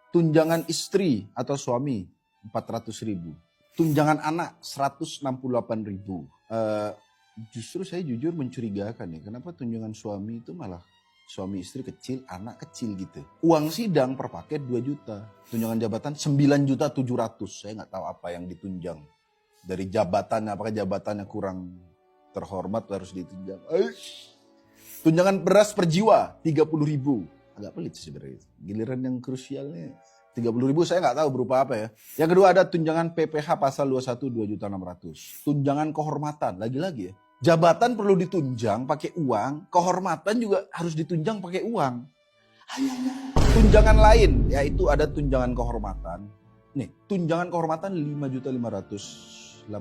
Tunjangan istri atau suami 400.000. Tunjangan anak 168.000. Justru saya jujur mencurigakan ya, kenapa tunjangan suami itu malah suami istri kecil, anak kecil gitu. Uang sidang per paket 2 juta. Tunjangan jabatan 9.700.000. Saya nggak tahu apa yang ditunjang. Dari jabatannya, apakah jabatannya kurang terhormat harus ditunjang. Tunjangan beras per jiwa 30.000. Agak pelit sebenarnya. Giliran yang krusialnya 30.000 saya nggak tahu berupa apa ya. Yang kedua ada tunjangan PPh pasal 21 2.600.000. Tunjangan kehormatan, lagi-lagi ya. Jabatan perlu ditunjang pakai uang, kehormatan juga harus ditunjang pakai uang. Tunjangan lain, yaitu ada tunjangan kehormatan. Nih, tunjangan kehormatan 5.580.000.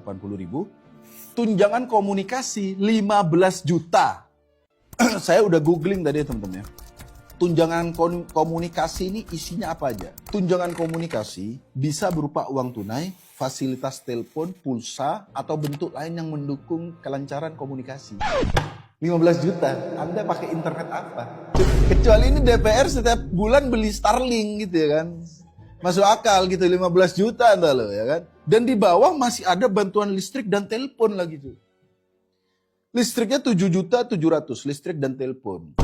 Tunjangan komunikasi 15 juta. Saya udah googling tadi teman-teman ya. Tunjangan komunikasi ini isinya apa aja? Tunjangan komunikasi bisa berupa uang tunai, fasilitas telepon, pulsa, atau bentuk lain yang mendukung kelancaran komunikasi. 15 juta, Anda pakai internet apa? Kecuali ini DPR setiap bulan beli Starlink gitu ya kan. Masuk akal gitu, 15 juta Anda loh ya kan. Dan di bawah masih ada bantuan listrik dan telepon lagi tuh. Listriknya 7.700.000, listrik dan telepon.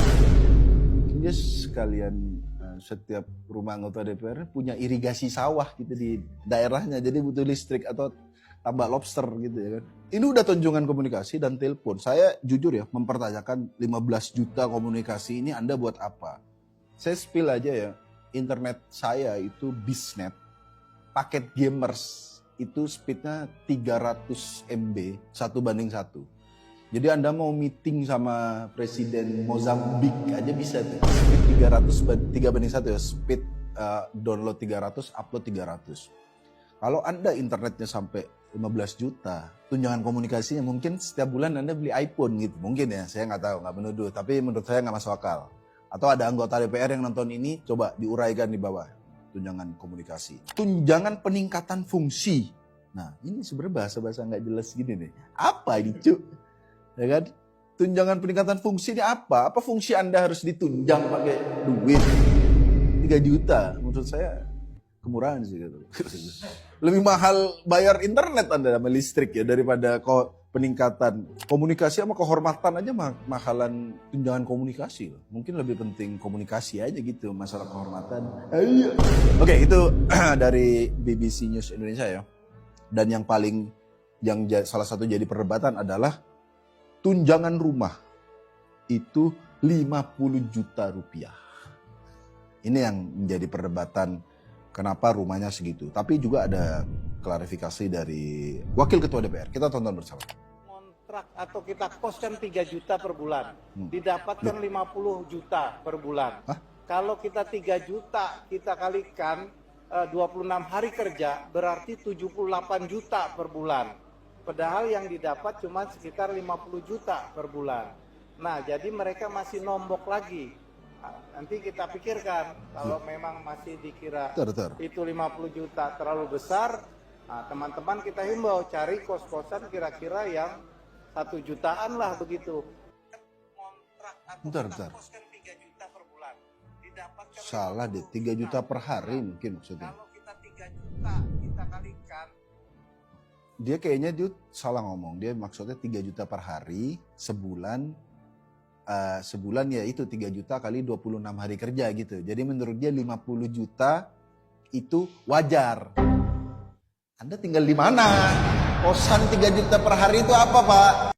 Yes, sekalian setiap rumah anggota DPR punya irigasi sawah gitu di daerahnya, jadi butuh listrik atau tambak lobster gitu ya kan. Ini udah tunjangan komunikasi dan telepon. Saya jujur ya mempertanyakan 15 juta komunikasi ini Anda buat apa? Saya spill aja ya, internet saya itu Bisnet, paket gamers itu speednya 300 MB 1:1. Jadi Anda mau meeting sama Presiden Mozambik aja bisa tuh. Speed 3:1 ya, speed download 300, upload 300. Kalau Anda internetnya sampai 15 juta, tunjangan komunikasinya mungkin setiap bulan Anda beli iPhone gitu. Mungkin ya, saya nggak tahu, nggak menuduh. Tapi menurut saya nggak masuk akal. Atau ada anggota DPR yang nonton ini, coba diuraikan di bawah. Tunjangan komunikasi. Tunjangan peningkatan fungsi. Nah, ini sebenarnya bahasa-bahasa nggak jelas gini nih. Apa ini, Cuk? Ya kan? Tunjangan peningkatan fungsi ini apa? Apa fungsi Anda harus ditunjang pakai duit? 3 juta menurut saya kemurahan sih gitu. Lebih mahal bayar internet Anda sama listrik ya daripada peningkatan komunikasi sama kehormatan aja mahalan tunjangan komunikasi. Mungkin lebih penting komunikasi aja gitu, masalah kehormatan. Oke, itu dari BBC News Indonesia ya. Dan yang salah satu jadi perdebatan adalah tunjangan rumah itu 50 juta rupiah. Ini yang menjadi perdebatan kenapa rumahnya segitu. Tapi juga ada klarifikasi dari Wakil Ketua DPR. Kita tonton bersama. Kontrak atau kita koskan 3 juta per bulan, didapatkan 50 juta per bulan. Hah? Kalau kita 3 juta, kita kalikan 26 hari kerja, berarti 78 juta per bulan. Padahal yang didapat cuma sekitar 50 juta per bulan. Nah, jadi mereka masih nombok lagi. Nanti kita pikirkan, kalau memang masih dikira itu 50 juta terlalu besar, teman-teman kita himbau cari kos-kosan kira-kira yang 1 jutaan lah begitu. Bentar. Salah deh, 3 juta per hari mungkin maksudnya. Kalau kita 3 juta, kita kalikan. Dia kayaknya salah ngomong. Dia maksudnya 3 juta per hari, sebulan ya itu 3 juta kali 26 hari kerja gitu. Jadi menurut dia 50 juta itu wajar. Anda tinggal di mana? Kosan 3 juta per hari itu apa, Pak?